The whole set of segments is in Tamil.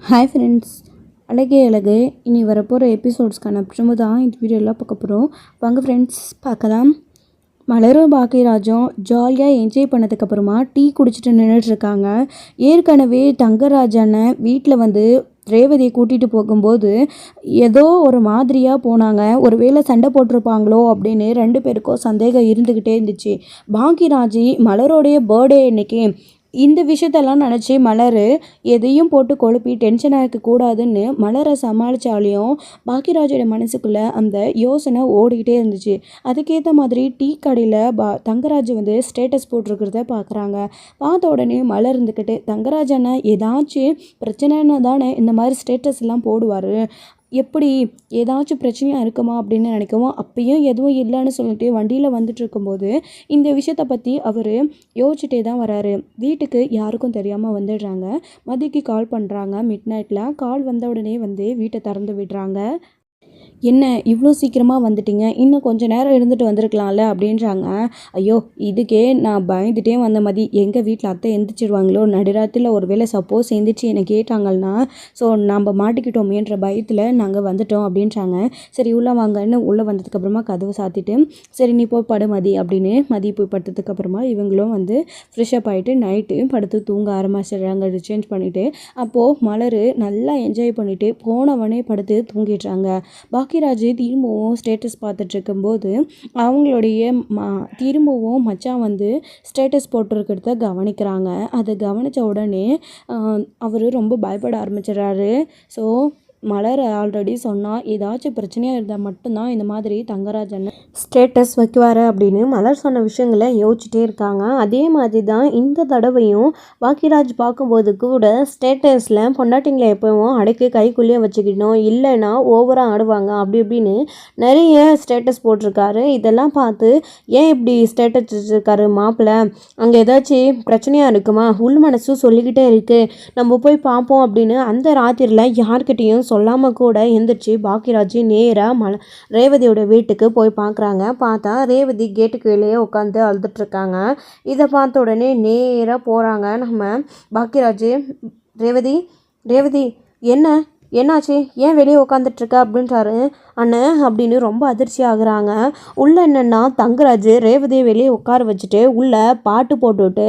ஹாய் ஃப்ரெண்ட்ஸ், அழகே அழகு இனி வரப்போகிற எபிசோட்ஸ்க்கான அப்புறமா தான் இந்த வீடியோலாம் பார்க்க போகிறோம். வாங்க ஃப்ரெண்ட்ஸ் பார்க்கலாம். மலரும் பாக்கியராஜும் ஜாலியாக என்ஜாய் பண்ணதுக்கப்புறமா டீ குடிச்சிட்டு நின்றுட்டுருக்காங்க. ஏற்கனவே தங்கராஜனை வீட்டில் வந்து ரேவதியை கூட்டிகிட்டு போகும்போது ஏதோ ஒரு மாதிரியாக போனாங்க. ஒரு வேளை சண்டை போட்டிருப்பாங்களோ அப்படின்னு 2 பேருக்கும் சந்தேகம் இருந்துக்கிட்டே இருந்துச்சு. பாக்கியராஜ் மலரோடைய பர்த்டே அன்னைக்கு இந்த விஷயத்தெல்லாம் நினச்சி மலர் எதையும் போட்டு கொழுப்பி டென்ஷன் ஆகிக்கூடாதுன்னு மலரை சமாளித்தாலையும் பாக்கியராஜோட மனசுக்குள்ளே அந்த யோசனை ஓடிக்கிட்டே இருந்துச்சு. அதுக்கேற்ற மாதிரி டீ கடையில் தங்கராஜ் வந்து ஸ்டேட்டஸ் போட்டிருக்கிறத பார்க்குறாங்க. பார்த்த உடனே மலர் இருந்துக்கிட்டு தங்கராஜ் அண்ணா ஏதாச்சும் பிரச்சனைன்னு தானே இந்த மாதிரி ஸ்டேட்டஸ் எல்லாம் போடுவார், எப்படி ஏதாச்சும் பிரச்சனையாக இருக்குமா அப்படின்னு நினைக்கவும், அப்பயும் எதுவும் இல்லைன்னு சொல்லிட்டு வண்டியில் வந்துட்டு இருக்கும்போது இந்த விஷயத்தை பற்றி அவர் யோசிச்சுட்டே தான் வராரு. வீட்டுக்கு யாருக்கும் தெரியாமல் வந்துடுறாங்க. மதிக்கு கால் பண்ணுறாங்க. மிட் நைட்டில் கால் வந்த உடனே வந்து வீட்டை திறந்து விடுறாங்க. என்ன இவ்வளோ சீக்கிரமாக வந்துட்டீங்க, இன்னும் கொஞ்சம் நேரம் இருந்துட்டு வந்திருக்கலாம்ல அப்படின்றாங்க. ஐயோ இதுக்கே நான் பயந்துட்டே வந்த மதி, எங்கள் வீட்டில் அத்தை எந்திரிச்சிடுவாங்களோ, நடுராத்திரில் ஒரு வேளை சப்போஸ் எந்திரிச்சு என்னை கேட்டாங்கன்னா ஸோ நம்ம மாட்டிக்கிட்டோமேன்ற பயத்தில் நாங்கள் வந்துட்டோம் அப்படின்றாங்க. சரி உள்ளே வாங்கன்னு உள்ளே வந்ததுக்கப்புறமா கதவை சாத்திட்டு சரி நீ போய் படு மதி அப்படின்னு மதி போய் படுத்ததுக்கப்புறமா இவங்களும் வந்து ஃப்ரெஷ்அப் ஆகிட்டு நைட்டு படுத்து தூங்க ஆரம்பிச்சிடுறாங்க. சேஞ்ச் பண்ணிவிட்டு அப்போது மலர் நல்லா என்ஜாய் பண்ணிவிட்டு போனவனே படுத்து தூங்கிடுறாங்க. பாக்கியராஜ் திரும்பவும் ஸ்டேட்டஸ் பார்த்துட்டு இருக்கும்போது அவங்களுடைய திரும்பவும் மச்சான் வந்து ஸ்டேட்டஸ் போட்டிருக்கிறத கவனிக்கிறாங்க. அதை கவனித்த உடனே அவர் ரொம்ப பயப்பட ஆரம்பிச்சிடுறாரு. ஸோ மலர் ஆல்ரெடி சொன்னால் ஏதாச்சும் பிரச்சனையாக இருந்தால் மட்டும்தான் இந்த மாதிரி தங்கராஜன் ஸ்டேட்டஸ் வைக்குவார் அப்படின்னு மலர் சொன்ன விஷயங்களை யோசிச்சுட்டே இருக்காங்க. அதே மாதிரி தான் இந்த தடவையும் பாக்கியராஜ் பார்க்கும்போது கூட ஸ்டேட்டஸில் பொண்டாட்டிங்களை எப்பவும் அடக்கி கைக்குள்ளேயே வச்சுக்கிட்டோம், இல்லைன்னா ஓவராக ஆடுவாங்க அப்படி இப்படின்னு நிறைய ஸ்டேட்டஸ் போட்டிருக்காரு. இதெல்லாம் பார்த்து ஏன் இப்படி ஸ்டேட்டஸ் வச்சுருக்காரு மாப்பிள்ளை, அங்கே ஏதாச்சும் பிரச்சனையாக இருக்குமா, உள் மனசு சொல்லிக்கிட்டே இருக்குது, நம்ம போய் பார்ப்போம் அப்படின்னு அந்த ராத்திரியில் யார்கிட்டையும் சொல்லாமல் கூட எந்திரிச்சு பாக்கியராஜ் நேராக ரேவதியோட வீட்டுக்கு போய் பார்க்குறாங்க. பார்த்தா ரேவதி கேட்டுக்கு வெளியே உட்காந்து அழுதுட்ருக்காங்க. இதை பார்த்த உடனே நேராக போகிறாங்க நம்ம பாக்கியராஜ். ரேவதி ரேவதி என்னாச்சு, ஏன் வெளியே உட்காந்துட்ருக்க அப்படின்றாரு. அண்ணன் அப்படின்னு ரொம்ப அதிர்ச்சி ஆகுறாங்க. உள்ளே என்னென்னா தங்கராஜ் ரேவதியை வெளியே உட்கார வச்சுட்டு உள்ளே பாட்டு போட்டுவிட்டு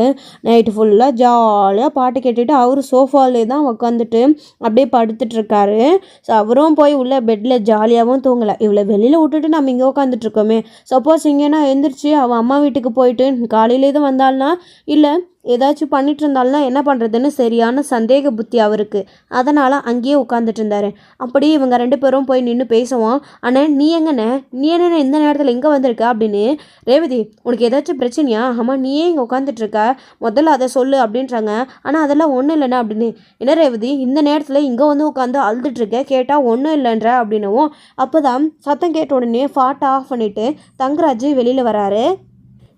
நைட்டு ஃபுல்லாக ஜாலியாக பாட்டு கேட்டுட்டு அவர் சோஃபாலே தான் உட்காந்துட்டு அப்படியே படுத்துட்ருக்காரு. ஸோ அவரும் போய் உள்ளே பெட்டில் ஜாலியாகவும் தூங்கலை. இவ்வளோ வெளியில் விட்டுட்டு நம்ம இங்கே உட்காந்துட்ருக்கோமே, சப்போஸ் இங்கேனா எழுந்திரிச்சு அவள் அம்மா வீட்டுக்கு போயிட்டு காலையிலே தான் வந்தாள்னா, இல்லை ஏதாச்சும் பண்ணிட்டு இருந்தால்னா என்ன பண்ணுறதுன்னு சரியான சந்தேக புத்தி அவருக்கு. அதனால் அங்கேயே உட்காந்துட்டு இருந்தார். அப்படி இவங்க 2 பேரும் போய் நின்று பேசுவோம். அண்ணே நீ எங்கண்ணே, நீ என்னென்ன இந்த நேரத்தில் இங்கே வந்திருக்க அப்படின்னு. ரேவதி உனக்கு ஏதாச்சும் பிரச்சனையா, ஆமாம் நீ ஏன் இங்கே உட்காந்துட்ருக்க, முதல்ல அதை சொல்லு அப்படின்றாங்க. ஆனால் அதெல்லாம் ஒன்றும் இல்லைண்ணா அப்படின்னு. என்ன ரேவதி இந்த நேரத்தில் இங்கே வந்து உட்காந்து அழுதுட்ருக்க, கேட்டால் ஒன்றும் இல்லைன்ற அப்படின்னவும் அப்போ தான் சத்தம் கேட்ட உடனே ஃபாட்டை ஆஃப் பண்ணிவிட்டு தங்கராஜ் வெளியில் வராரு.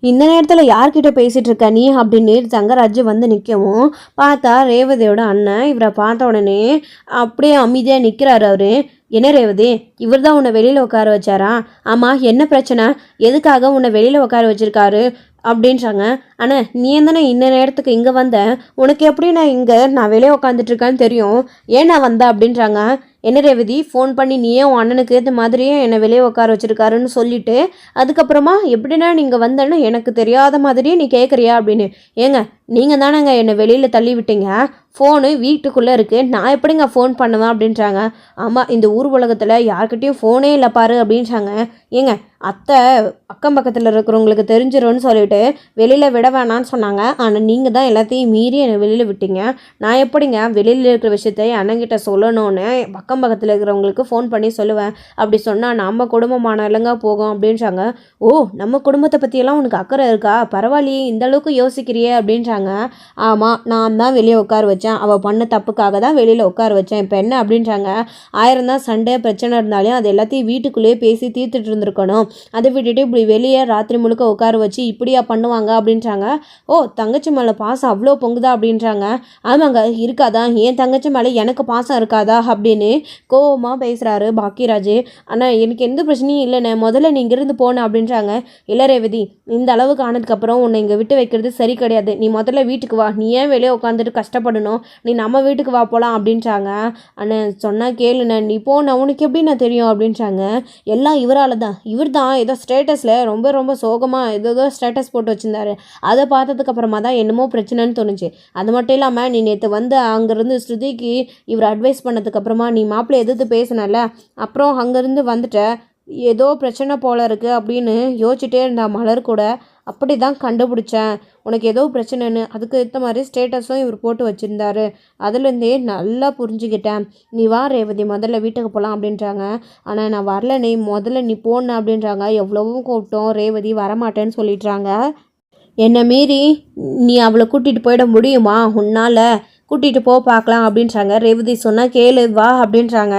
இந்த நேரத்தில் யார்கிட்ட பேசிகிட்டு இருக்க நீ அப்படின்னு தங்கராஜ் வந்து நிற்கவும் பார்த்தா ரேவதியோட அண்ணன். இவரை பார்த்த உடனே அப்படியே அமைதியாக நிற்கிறாரு அவர். என்ன ரேவதி, இவர் தான் உன்னை வெளியில் உட்கார வச்சாரா, ஆமாம் என்ன பிரச்சனை, எதுக்காக உன்னை வெளியில் உட்கார வச்சுருக்காரு அப்படின்றாங்க. அண்ணா நீ தானே இந்த நேரத்துக்கு இங்கே வந்த, உனக்கு எப்படி நான் வெளியே உட்காந்துட்ருக்கேன்னு தெரியும், ஏன் நான் வந்தேன் அப்படின்றாங்க. என்ன ரேவதி ஃபோன் பண்ணி நீயே உன் அண்ணனுக்கு ஏற்ற மாதிரியே என்னை வெளியே உட்கார வச்சுருக்காருன்னு சொல்லிவிட்டு அதுக்கப்புறமா எப்படின்னா நீங்கள் வந்தேன்னு எனக்கு தெரியாத மாதிரியே நீ கேட்குறியா அப்படின்னு. ஏங்க நீங்கள் தானேங்க என்னை வெளியில் தள்ளி விட்டீங்க, ஃபோனு வீட்டுக்குள்ளே இருக்குது, நான் எப்படிங்க ஃபோன் பண்ணுவேன் அப்படின்றாங்க. ஆமாம் இந்த ஊர் உலகத்தில் யார்கிட்டையும் ஃபோனே இல்லை பாரு அப்படின்றாங்க. ஏங்க அத்தை அக்கம் பக்கத்தில் இருக்கிறவங்களுக்கு தெரிஞ்சிரும்னு சொல்லிட்டு வெளியில் விட வேணான்னு சொன்னாங்க, ஆனால் நீங்கள் தான் எல்லாத்தையும் மீறி என்னை வெளியில் விட்டீங்க, நான் எப்படிங்க வெளியில் இருக்கிற விஷயத்தை அண்ணங்கிட்ட சொல்லணும்னு அக்கம் பக்கத்தில் இருக்கிறவங்களுக்கு ஃபோன் பண்ணி சொல்லுவேன், அப்படி சொன்னால் நம்ம குடும்பமான இல்லைங்க போகும் அப்படின்றாங்க. ஓ நம்ம குடும்பத்தை பற்றியெல்லாம் உனக்கு அக்கறை இருக்கா, பரவாயில்லையே இந்த அளவுக்கு யோசிக்கிறியே அப்படின்றாங்க. ஆமாம் நான் தான் வெளியே உட்கார வச்சேன், அவள் பண்ண தப்புக்காக தான் வெளியில் உட்கார வச்சேன், இப்போ என்ன அப்படின்றாங்க. 1000 தான் சண்டை பிரச்சனை இருந்தாலும் அது எல்லாத்தையும் வீட்டுக்குள்ளேயே பேசி தீர்த்துட்டு இருந்திருக்கணும், அதை விட்டுட்டு இப்படி வெளியே ராத்திரி முழுக்க உட்கார வச்சு இப்படியா பண்ணுவாங்க அப்படின்றாங்க. ஓ தங்கச்சி மேலே பாசம் அவ்வளோ பொங்குதா அப்படின்றாங்க. ஆமாங்க இருக்காதா, என் தங்கச்சி மேலே எனக்கு பாசம் இருக்காதா அப்படின்னு கோவமாக பேசுகிறாரு பாக்கியராஜ். ஆனால் எனக்கு எந்த பிரச்சனையும் இல்லைண்ணே, முதல்ல நீ இங்கேருந்து போன அப்படின்றாங்க. இல்லை ரேவதி இந்த அளவுக்கு ஆனதுக்கப்புறம் உன்னை இங்கே விட்டு வைக்கிறது சரி கிடையாது, நீ முதல்ல வீட்டுக்கு வா, நீ ஏன் வெளியே உட்காந்துட்டு கஷ்டப்படணும், விஷயம், நீ நம்ம வீட்டுக்கு வா போகலாம் அப்படின்றாங்க. அண்ணன் சொன்னால் கேளுண்ணே, நீ போன உனக்கு எப்படி நான் தெரியும் அப்படின்றாங்க. எல்லாம் இவரால் தான், இவர் தான் ஏதோ ஸ்டேட்டஸில் ரொம்ப ரொம்ப சோகமாக ஏதோ ஸ்டேட்டஸ் போட்டு வச்சுருந்தாரு. அதை பார்த்ததுக்கப்புறமா தான் என்னமோ பிரச்சனைன்னு தோணுச்சு. அது மட்டும் இல்லாமல் நீ நேற்று வந்து அங்கேருந்து ஸ்ருதிக்கு இவர் அட்வைஸ் பண்ணதுக்கப்புறமா நீ மாப்பிள்ளை எதிர்த்து பேசினல, அப்புறம் அங்கேருந்து வந்துட்ட, ஏதோ பிரச்சனை போல இருக்குது அப்படின்னு யோசிச்சுட்டே இருந்தா மலர் கூட. அப்படி தான் கண்டுபிடிச்சேன் உனக்கு ஏதோ பிரச்சனைன்னு. அதுக்கு ஏற்ற மாதிரி ஸ்டேட்டஸும் இவர் போட்டு வச்சுருந்தாரு. அதுலேருந்தே நல்லா புரிஞ்சுக்கிட்டேன். நீ வா ரேவதி, முதல்ல வீட்டுக்கு போகலாம் அப்படின்றாங்க. ஆனால் நான் வரல, நீ முதல்ல நீ போன அப்படின்றாங்க. எவ்வளவும் கூப்பிட்டோம், ரேவதி வரமாட்டேன்னு சொல்லிடுறாங்க. என்னை மீறி நீ அவளை கூட்டிகிட்டு போயிட முடியுமா, உன்னால் கூட்டிகிட்டு போ பார்க்கலாம் அப்படின்றாங்க. ரேவதி சொன்னால் கேளு வா அப்படின்றாங்க.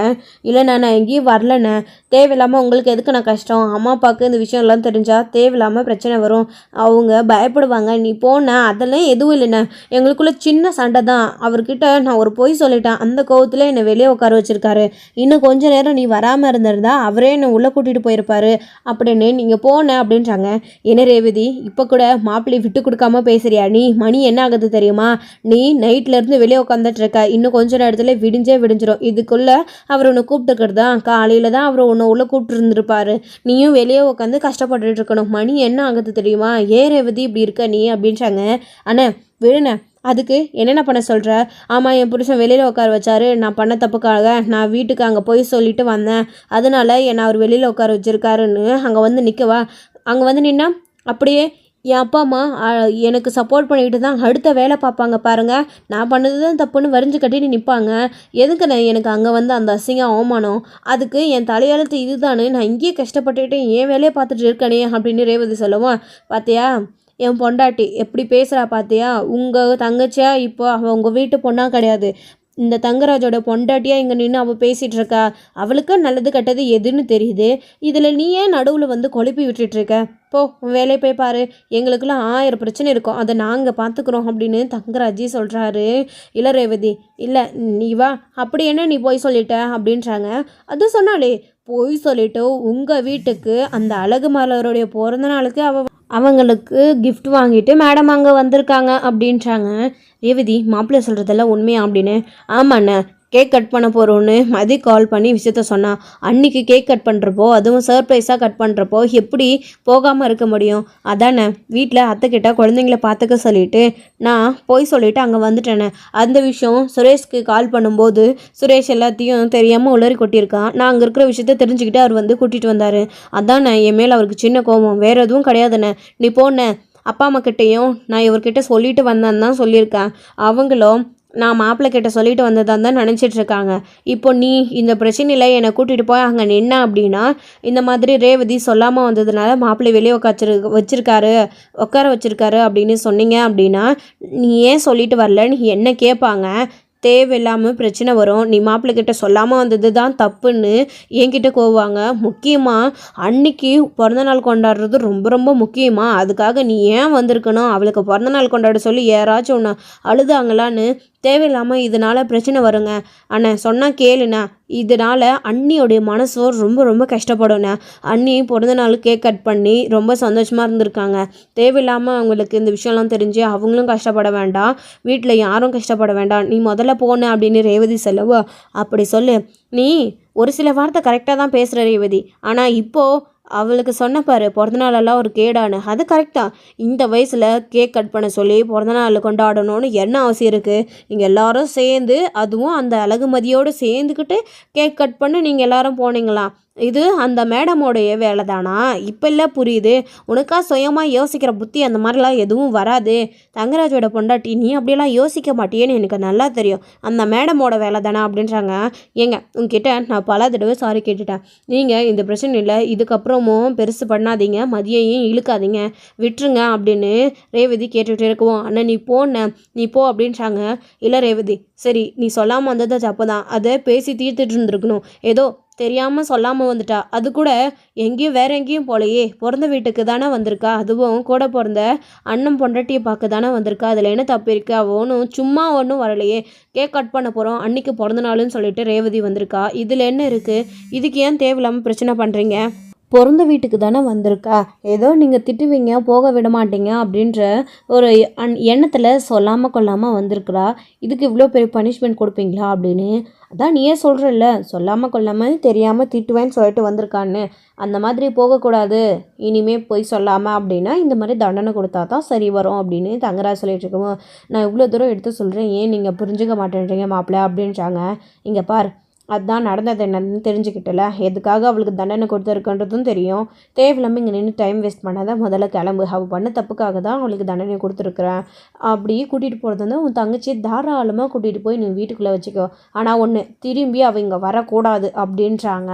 இல்லைண்ணா நான் எங்கேயும் வரலண்ணே, தேவையில்லாமல் உங்களுக்கு எதுக்கு நான் கஷ்டம், அம்மா அப்பாவுக்கு இந்த விஷயம்லாம் தெரிஞ்சால் தேவையில்லாமல் பிரச்சனை வரும், அவங்க பயப்படுவாங்க, நீ போன அதெல்லாம் எதுவும் இல்லைண்ணே, எங்களுக்குள்ளே சின்ன சண்டை தான், அவர்கிட்ட நான் ஒரு பொய் சொல்லிட்டேன், அந்த கோவத்தில் என்னை வெளியே உட்கார வச்சுருக்காரு, இன்னும் கொஞ்ச நேரம் நீ வராமல் இருந்திருந்தா அவரே என்னை உள்ளே கூட்டிகிட்டு போயிருப்பாரு அப்படின்னு நீங்கள் போன அப்படின்றாங்க. என்ன ரேவதி இப்போ கூட மாப்பிள்ளை விட்டு கொடுக்காம பேசுறியா நீ, மணி என்ன ஆகுது தெரியுமா, நீ நைட்லேருந்து வெளியே உட்காந்துட்டு இருக்க, இன்னும் கொஞ்ச நேரத்தில் விடிஞ்சிடும், இதுக்குள்ளே அவர் உன்னை கூப்பிட்டுக்கிறது தான், காலையில் தான் அவர் உன்னை உள்ளே கூப்பிட்டு இருந்திருப்பாரு, நீயும் வெளியே உட்காந்து கஷ்டப்பட்டுட்டு இருக்கணும், மணி என்ன ஆகுது தெரியுமா, ஏன் ரேவதி இப்படி இருக்க நீ அப்படின்றாங்க. அண்ணே விழுண்ணே, அதுக்கு என்னென்ன பண்ண சொல்கிற, ஆமாம் என் புருஷன் வெளியில் உட்கார வச்சாரு, நான் பண்ண தப்புக்காக நான் வீட்டுக்கு அங்கே போய் சொல்லிட்டு வந்தேன், அதனால என்னை அவர் வெளியில் உட்கார வச்சிருக்காருன்னு அங்கே வந்து நிற்கவா, அங்கே வந்து நின்னா அப்படியே என் அப்பா அம்மா எனக்கு சப்போர்ட் பண்ணிக்கிட்டு தான் அடுத்த வேலை பார்ப்பாங்க பாருங்கள், நான் பண்ணது தான் தப்புன்னு வரிஞ்சு கட்டிட்டு நிற்பாங்க, எதுக்கு நான் எனக்கு அங்கே வந்து அந்த அசிங்கம் அவமானம், அதுக்கு என் தலையெழுத்து இதுதானு நான் இங்கேயே கஷ்டப்பட்டுக்கிட்டு என் வேலையை பார்த்துட்டு இருக்கனே அப்படின்னு ரேவதி சொல்லுவோம். பார்த்தியா என் பொண்டாட்டி எப்படி பேசுகிறா பார்த்தியா, உங்கள் தங்கச்சியா இப்போ அவள் உங்கள் வீட்டு பொண்ணாக கிடையாது, இந்த தங்கராஜோட பொண்டாட்டியாக இங்கே நின்று அவள் பேசிகிட்டு இருக்கா, அவளுக்கு நல்லது கெட்டது எதுன்னு தெரியுது, இதில் நீ ஏன் நடுவில் வந்து கொழுப்பி விட்டுட்ருக்க, போ வேலையை போய் பாரு, எங்களுக்கெல்லாம் 1000 பிரச்சனை இருக்கும், அதை நாங்கள் பார்த்துக்குறோம் அப்படின்னு தங்கராஜி சொல்கிறாரு. இல்லை ரேவதி, இல்லை நீ வா, அப்படி என்ன நீ போய் சொல்லிட்ட அப்படின்றாங்க. அது சொன்னாலே போய் சொல்லிட்டு உங்கள் வீட்டுக்கு அந்த அழகு மலருடைய பிறந்த நாளுக்கு அவங்களுக்கு கிஃப்ட் வாங்கிட்டு மேடம் அங்கே வந்திருக்காங்க அப்படின்றாங்க. ரேவதி மாப்பிள்ளை சொல்கிறதெல்லாம் உண்மையா அப்படின்னு. ஆமாண்ணே, கேக் கட் பண்ண போகிறோன்னு மதி கால் பண்ணி விஷயத்த சொன்னான், அன்றைக்கி கேக் கட் பண்ணுறப்போ அதுவும் சர்ப்ரைஸாக கட் பண்ணுறப்போ எப்படி போகாமல் இருக்க முடியும், அதானே வீட்டில் அத்தைக்கிட்ட குழந்தைங்கள பார்த்துக்க சொல்லிவிட்டு நான் போய் சொல்லிவிட்டு அங்கே வந்துட்டேனே, அந்த விஷயம் சுரேஷ்க்கு கால் பண்ணும்போது சுரேஷ் எல்லாத்தையும் தெரியாமல் உளறி கொட்டியிருக்கான், நான் அங்கே இருக்கிற விஷயத்த தெரிஞ்சுக்கிட்டு அவர் வந்து கூட்டிகிட்டு வந்தார், அதானே என் மேலே அவருக்கு சின்ன கோபம், வேறு எதுவும் கிடையாதுண்ணே, நீ போன அப்பா அம்மா கிட்டேயும் நான் இவர்கிட்ட சொல்லிட்டு வந்தேன்னு தான் சொல்லியிருக்கேன், அவங்களும் நான் மாப்பிள்ளை கிட்ட சொல்லிட்டு வந்ததான் தான் நினச்சிட்ருக்காங்க, இப்போ நீ இந்த பிரச்சனையில் என்னை கூட்டிகிட்டு போய் அங்கே நின்ன அப்படின்னா இந்த மாதிரி ரேவதி சொல்லாமல் வந்ததுனால மாப்பிள்ளை வெளியே உட்கார வச்சிருக்காரு அப்படின்னு சொன்னீங்க அப்படின்னா நீ ஏன் சொல்லிட்டு வரலன்னு என்ன கேட்பாங்க, தேவையில்லாமல் பிரச்சனை வரும், நீ மாப்பிள்ளைக்கிட்ட சொல்லாமல் வந்தது தான் தப்புன்னு என்கிட்ட கோவாங்க, முக்கியமாக அன்னைக்கு பிறந்தநாள் கொண்டாடுறது ரொம்ப ரொம்ப முக்கியமாக, அதுக்காக நீ ஏன் வந்திருக்கணும், அவளுக்கு பிறந்தநாள் கொண்டாட சொல்லி யாராச்சும் ஒன்று அழுதாங்களான்னு தேவையில்லாமல் இதனால் பிரச்சனை வருங்க, அண்ணன் சொன்னால் கேளுண்ணா, இதனால் அண்ணியோடைய மனசும் ரொம்ப ரொம்ப கஷ்டப்படுண்ணே, அண்ணி பிறந்த நாள் கேக் கட் பண்ணி ரொம்ப சந்தோஷமாக இருந்திருக்காங்க, தேவையில்லாமல் அவங்களுக்கு இந்த விஷயம்லாம் தெரிஞ்சு அவங்களும் கஷ்டப்பட வேண்டாம், வீட்டில் யாரும் கஷ்டப்பட வேண்டாம், நீ முதல்ல போன அப்படின்னு ரேவதி சொல்லவோ, அப்படி சொல்லு, நீ ஒரு சில வார்த்தை கரெக்டாக தான் பேசுகிற ரேவதி, ஆனால் இப்போது அவளுக்கு சொன்ன பாரு பிறந்தநாளெல்லாம் ஒரு கேடானு, அது கரெக்டாக இந்த வயசில் கேக் கட் பண்ண சொல்லி பிறந்தநாள் கொண்டாடணும்னு என்ன அவசியம் இருக்குது, நீங்கள் எல்லாரும் சேர்ந்து அதுவும் அந்த அழகுமதியோடு சேர்ந்துக்கிட்டு கேக் கட் பண்ணி நீங்கள் எல்லாரும் போனீங்களா, இது அந்த மேடமோடைய வேலை தானா, இப்போ இல்லை புரியுது, உனக்கா சுயமாக யோசிக்கிற புத்தி அந்த மாதிரிலாம் எதுவும் வராது, தங்கராஜோட பொண்டாட்டி நீ அப்படியெல்லாம் யோசிக்க மாட்டியேன்னு எனக்கு நல்லா தெரியும், அந்த மேடமோட வேலை தானா அப்படின்றாங்க. ஏங்க உங்ககிட்ட நான் பல தடவை சாரி கேட்டுட்டேன், நீங்கள் இந்த பிரச்சனையில் இதுக்கப்புறமும் பெருசு பண்ணாதீங்க, மதியையும் இழுக்காதீங்க, விட்டுருங்க அப்படின்னு ரேவதி கேட்டுகிட்டே இருக்குவோம். அண்ணன் நீ போ அப்படின்றாங்க. இல்லை ரேவதி, சரி நீ சொல்லாமல் வந்தது தப்பு தான், அதை பேசி தீர்த்துட்டு இருந்துருக்கணும், ஏதோ தெரியாமல் சொல்லாமல் வந்துட்டா, அது கூட எங்கேயும் வேற எங்கேயும் போலையே, பிறந்த வீட்டுக்கு தானே வந்திருக்கா, அதுவும் கூட பிறந்த அண்ணன் பொண்டாட்டியை பார்க்க தானே வந்திருக்கா, அதில் என்ன தப்பு இருக்கு, அவனும் சும்மா ஒன்றும் வரலையே, கேக் கட் பண்ண போகிறோம் அன்னைக்கு பிறந்த நாளுன்னு சொல்லிட்டு ரேவதி வந்திருக்கா, இதில் என்ன இருக்குது, இதுக்கு ஏன் தேவையில்லாமல் பிரச்சனை பண்ணுறீங்க, பிறந்த வீட்டுக்கு தானே வந்திருக்கா, ஏதோ நீங்கள் திட்டுவீங்க போக விட மாட்டீங்க அப்படின்ற ஒரு எண்ணத்தில் சொல்லாமல் கொள்ளாமல் வந்திருக்கிறா. இதுக்கு இவ்வளோ பெரிய பனிஷ்மெண்ட் கொடுப்பீங்களா அப்படின்னு. அதான் நீயே சொல்கிறல்ல, சொல்லாமல் கொள்ளாமல் தெரியாமல் திட்டுவேன்னு சொல்லிட்டு வந்திருக்கான்னு. அந்த மாதிரி போகக்கூடாது, இனிமே போய் சொல்லாமல் அப்படின்னா இந்த மாதிரி தண்டனை கொடுத்தா தான் சரி வரும் அப்படின்னு தங்கராஜ் சொல்லிட்டு இருக்கவும், நான் இவ்வளோ தூரம் எடுத்து சொல்கிறேன், ஏன் நீங்கள் புரிஞ்சுக்க மாட்டேன்றீங்க மாப்பிள்ள அப்படின்றாங்க. இங்கே பார், அதுதான் நடந்தது என்னன்னு தெரிஞ்சுக்கிட்டல, எதுக்காக அவளுக்கு தண்டனை கொடுத்துருக்குன்றதும் தெரியும். தேவையில்லாமல் இங்கே நின்று டைம் வேஸ்ட் பண்ணாதான் முதல்ல கிளம்பு, அவள் பண்ண தப்புக்காக தான் அவளுக்கு தண்டனை கொடுத்துருக்குறேன். அப்படி கூட்டிகிட்டு போகிறது வந்து உன் தங்கச்சி தாராளமாக கூட்டிகிட்டு போய் நீ வீட்டுக்குள்ளே வச்சுக்கோ. ஆனால் ஒன்று, திரும்பி அவள் இங்கே வரக்கூடாது அப்படின்றாங்க.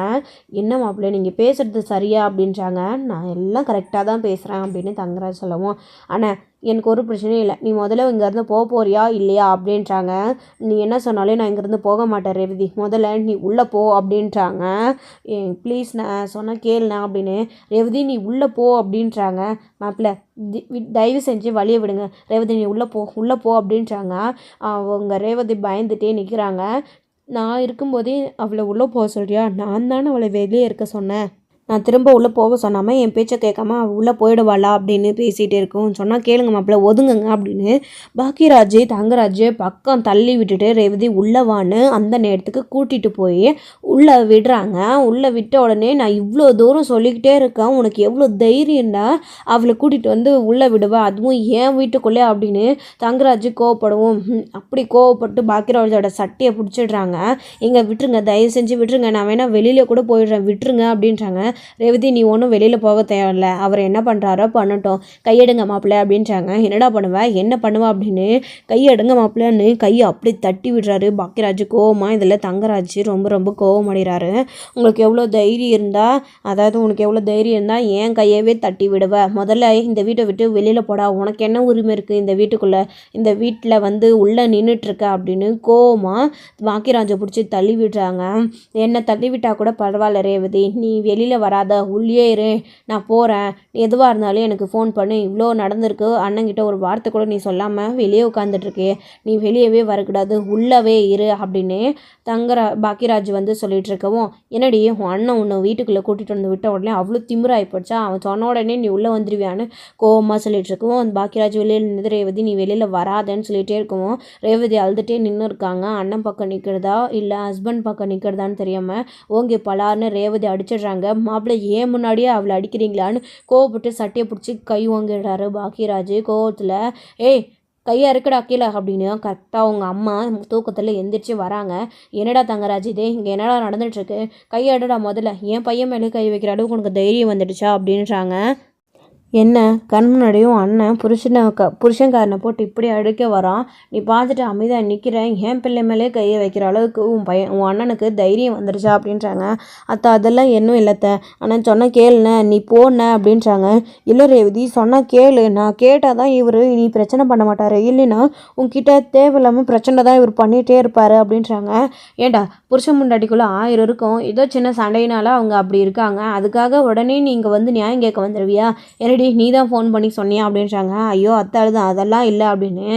என்ன மாப்பிள்ளை நீங்கள் பேசுகிறது சரியா அப்படின்றாங்க. நான் எல்லாம் கரெக்டாக தான் பேசுகிறேன் அப்படின்னு தங்கராஜ் சொல்லவும், ஆனால் எனக்கு ஒரு பிரச்சனையும் இல்லை, நீ முதல்ல இங்கேருந்து போறியா இல்லையா அப்படின்றாங்க. நீ என்ன சொன்னாலே நான் இங்கேருந்து போக மாட்டேன் ரேவதி, முதல்ல நீ உள்ளே போ அப்படின்றாங்க. ப்ளீஸ் நான் சொன்னால் கேளுண்ணா அப்படின்னு. ரேவதி நீ உள்ளே போ அப்படின்றாங்க. மாப்பிள்ள தயவு செஞ்சு வழியை விடுங்க, ரேவதி நீ உள்ளே போ அப்படின்றாங்க. அவங்க ரேவதி பயந்துட்டே நிற்கிறாங்க. நான் இருக்கும்போதே அவளை உள்ளே போக சொல்கிறியா, நான் தானே அவளை வெளியே இருக்க சொன்னேன், நான் திரும்ப உள்ளே போக சொன்னாமல் என் பேச்சை கேட்காம அவள் உள்ளே போயிடுவாளா அப்படின்னு பேசிகிட்டே இருக்கும். சொன்னால் கேளுங்க மாப்பிள்ள ஒதுங்குங்க அப்படின்னு பாக்கியராஜ் தங்கராஜ் பக்கம் தள்ளி விட்டுட்டு ரேவதி உள்ளவான்னு அந்த நேரத்துக்கு கூட்டிகிட்டு போய் உள்ளே விடுறாங்க. உள்ளே விட்ட உடனே நான் இவ்வளோ தூரம் சொல்லிக்கிட்டே இருக்கேன், உனக்கு எவ்வளோ தைரியம்டா அவளை கூட்டிகிட்டு வந்து உள்ளே விடுவா, அதுவும் ஏன் வீட்டுக்குள்ளே அப்படின்னு தங்கராஜ் கோவப்படவும், அப்படி கோவப்பட்டு பாக்கியராஜோட சட்டையை பிடிச்சிடுறாங்க. எங்கே விட்டுருங்க, தயவு செஞ்சு விட்டுருங்க, நான் வேணா வெளியில் கூட போயிடுறேன் விட்டுருங்க அப்படின்றாங்க. ரேவதி நீ ஒன்றும் வெளியில் போக தேவையில்ல, அவர் என்ன பண்ணுறாரோ பண்ணட்டும், கையெடுங்க மாப்பிள்ளை அப்படின்றாங்க. என்னடா பண்ணுவேன் என்ன பண்ணுவா அப்படின்னு கையெடுங்க மாப்பிள்ளைன்னு கையை அப்படி தட்டி விடுறாரு பாக்கியராஜ் கோவமா. இதில் தங்கராஜ் ரொம்ப ரொம்ப கோவம் அடைகிறாரு. உங்களுக்கு எவ்வளோ தைரியம் இருந்தால், அதாவது உனக்கு எவ்வளோ தைரியம் இருந்தால் ஏன் கையவே தட்டி விடுவ, முதல்ல இந்த வீட்டை விட்டு வெளியில் போடா, உனக்கு என்ன உரிமை இருக்குது இந்த வீட்டுக்குள்ளே, இந்த வீட்டில் வந்து உள்ளே நின்றுட்டுருக்க அப்படின்னு கோவமா பாக்கியராஜை பிடிச்சி தள்ளி விடுறாங்க. என்னை தள்ளி விட்டால் கூட பரவாயில்ல ரேவதி, நீ வெளியில் வராத உள்ளே இரு, நான் போகிறேன், எதுவாக இருந்தாலும் எனக்கு ஃபோன் பண்ணு, இவ்வளோ நடந்திருக்கு, அண்ணங்கிட்ட ஒரு வார்த்தை கூட நீ சொல்லாமல் வெளியே உட்காந்துட்ருக்கே, நீ வெளியவே வரக்கூடாது உள்ளவே இரு அப்படின்னு பாக்கியராஜ் வந்து சொல்லிட்டு இருக்கவும், என்னடி உன் அண்ணன் உன்னை வீட்டுக்குள்ளே கூட்டிகிட்டு வந்து விட்ட உடனே அவ்வளோ திமிராகி போச்சா, அவன் சொன்ன உடனே நீ உள்ளே வந்துடுவியான்னு கோவமாக சொல்லிட்டு இருக்கவும், அந்த பாக்கியராஜ் வெளியில் நின்று ரேவதி நீ வெளியில் வராதன்னு சொல்லிகிட்டே இருக்கவும் ரேவதி அழுதுகிட்டே நின்று இருக்காங்க. அண்ணன் பக்கம் நிற்கிறதா இல்லை ஹஸ்பண்ட் பக்கம் நிற்கிறதான்னு தெரியாமல் ஓங்கி பலார்னு ரேவதி அடிச்சிடுறாங்க. மாப்பிள்ளை ஏன் முன்னாடியே அவளை அடிக்கிறீங்களான்னு கோவப்பட்டு சட்டையை பிடிச்சி கை வாங்கிடுறாரு பாக்கியராஜ் கோவத்தில். ஏய் கையை அறுக்கடா கீழே அப்படின்னு கரெக்டாக அவங்க அம்மா தூக்கத்தில் எந்திரிச்சு வராங்க. என்னடா தங்கராஜ் இது இங்கே என்னடா நடந்துகிட்ருக்கு, கையெடுடா முதல்ல, என் பையன் மேலே கை வைக்கிற அளவுக்கு உனக்கு தைரியம் வந்துடுச்சா அப்படின்றாங்க. என்ன கண் முன்னாடியும் அண்ணன் புருஷன்காரனை போட்டு இப்படி அடிக்க வரான், நீ பார்த்துட்டு அமைதியாக நிற்கிறேன், என் பிள்ளை மேலே கையை வைக்கிற அளவுக்கு உன் அண்ணனுக்கு தைரியம் வந்துடுச்சா அப்படின்றாங்க. அத்தை அதெல்லாம் இன்னும் இல்லைத்த, ஆனால் சொன்னால் கேளுண்ணே நீ போன அப்படின்றாங்க. இல்லை ரேவதி சொன்னால் கேளு, நான் கேட்டால் தான் இவர் நீ பிரச்சனை பண்ண மாட்டார், இல்லைன்னா உங்ககிட்ட தேவையில்லாமல் பிரச்சனை தான் இவர் பண்ணிகிட்டே இருப்பார் அப்படின்றாங்க. ஏண்டா புருஷன் முண்டாட்டிக்குள்ளே 1000 இருக்கும், ஏதோ சின்ன சண்டையினால அவங்க அப்படி இருக்காங்க, அதுக்காக உடனே நீங்கள் வந்து நியாயம் கேட்க வந்துடுவியா, என்னடி நீ தான் ஃபோன் பண்ணி சொன்னியா அப்படின்றாங்க. ஐயோ அத்தாளுதான் அதெல்லாம் இல்லை அப்படின்னு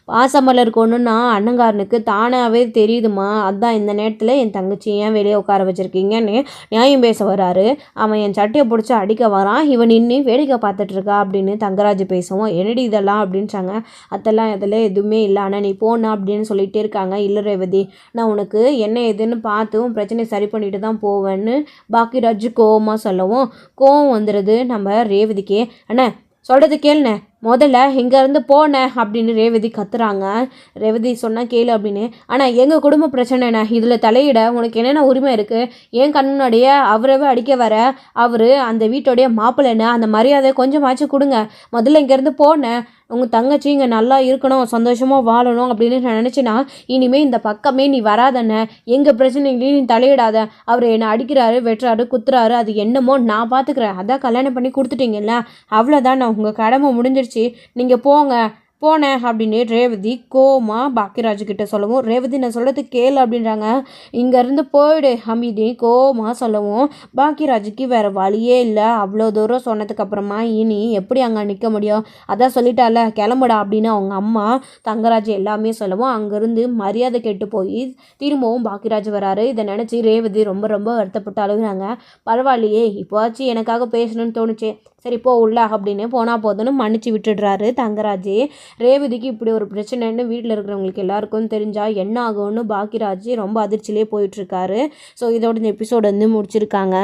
பாசமல்ல இருக்கணும்னா அண்ணங்காரனுக்கு தானாகவே தெரியுதுமா, அதுதான் இந்த நேரத்தில் என் தங்கச்சி ஏன் வெளியே உட்கார வச்சுருக்கீங்கன்னு நியாயம் பேச வராரு. அவன் என் சட்டையை பிடிச்சி அடிக்க வரான், இவன் நின்று வேடிக்கை பார்த்துட்ருக்கா அப்படின்னு தங்கராஜ் பேசுவோம். என்னடி இதெல்லாம் அப்படின்றாங்க. அதெல்லாம் இதில் எதுவுமே இல்லை, ஆனால் நீ போன அப்படின்னு சொல்லிகிட்டே இருக்காங்க. இல்லை ரேவதி நான் உனக்கு என்ன ஏதுன்னு பார்த்து உன் பிரச்சனையை சரி பண்ணிட்டு தான் போவேன்னு பாக்கியராஜ் கோவமாக சொல்லவும், கோவம் வந்துடுது நம்ம ரேவதிக்கு. அண்ணா சொல்கிறது கேளுண்ணே, முதல்ல இங்கேருந்து போனேன் அப்படின்னு ரேவதி கத்துறாங்க. ரேவதி சொன்னால் கேளு அப்படின்னு. ஆனால் எங்கள் குடும்ப பிரச்சனைண்ணே, இதில் தலையிட உனக்கு என்னென்ன உரிமை இருக்குது, ஏன் கண்ணுடைய அவரவே அடிக்க வர, அவர் அந்த வீட்டோடைய மாப்பிள்ளைன்னு அந்த மரியாதை கொஞ்சமாச்சும் கொடுங்க, முதல்ல இங்கேருந்து போனேன், உங்கள் தங்கச்சி இங்கே நல்லா இருக்கணும் சந்தோஷமாக வாழணும் அப்படின்னு நான் நினச்சினா இனிமேல் இந்த பக்கமே நீ வராதண்ணே, எங்கள் பிரச்சனைகளையும் நீ தலையிடாத, அவர் என்னை அடிக்கிறாரு வெட்டுறாரு குத்துறாரு அது என்னமோ நான் பார்த்துக்கிறேன், அதான் கல்யாணம் பண்ணி கொடுத்துட்டீங்கல்ல அவ்வளோதான், நான் உங்கள் கடமை முடிஞ்சிருச்சு, நீங்கள் போங்க போனேன் அப்படின்னு ரேவதி கோமா பாக்கியராஜ் கிட்ட சொல்லவும், ரேவதி நான் சொல்கிறது கேளு அப்படின்றாங்க. இங்கேருந்து போயிடு அப்படின்னு கோமா சொல்லவும், பாக்கியராஜுக்கு வேறு வழியே இல்லை. அவ்வளோ தூரம் சொன்னதுக்கப்புறமா இனி எப்படி அங்கே நிற்க முடியும், அதான் சொல்லிட்டால கிளம்புடா அப்படின்னு அவங்க அம்மா தங்கராஜ் எல்லாமே சொல்லவும், அங்கேருந்து மரியாதை கெட்டு போய் திரும்பவும் பாக்கியராஜ் வராரு. இதை நினச்சி ரேவதி ரொம்ப ரொம்ப வருத்தப்பட்டு அழுகுறாங்க. பரவாயில்லையே இப்போவாச்சு எனக்காக பேசணும்னு தோணுச்சே, சரி போ உள்ள அப்படின்னு போனால் போதுன்னு மன்னிச்சு விட்டுடுறாரு தங்கராஜ். ரேவதிக்கு இப்படி ஒரு பிரச்சனைன்னு வீட்டில் இருக்கிறவங்களுக்கு எல்லாருக்கும் தெரிஞ்சால் என்ன ஆகும்னு பாக்கியராஜ் ரொம்ப அதிர்ச்சியிலே போயிட்டுருக்காரு. ஸோ இதோட இந்த எபிசோடு வந்து முடிச்சிருக்காங்க.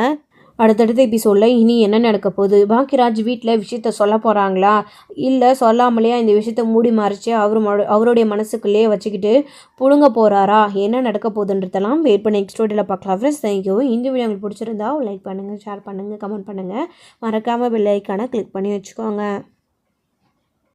அடுத்தடுத்த எபிசோடில் இனி என்ன நடக்க போகுது, பாக்கியராஜ் வீட்டில் விஷயத்த சொல்ல போகிறாங்களா, இல்லை சொல்லாமலேயே இந்த விஷயத்த மூடி மறைச்சி அவருடைய மனசுக்குள்ளேயே வச்சுக்கிட்டு புழுங்க போகிறாரா, என்ன நடக்க போகுதுன்றதெல்லாம் வெயிட் பண்ணி நெக்ஸ்ட் வீடியோவில் பார்க்கலாம் ஃப்ரெண்ட்ஸ். தேங்க்யூ. இந்த வீடியோ உங்களுக்கு பிடிச்சிருந்தா லைக் பண்ணுங்கள், ஷேர் பண்ணுங்கள், கமெண்ட் பண்ணுங்கள், மறக்காமல் பெல் ஐக்கானை கிளிக் பண்ணி வச்சுக்கோங்க.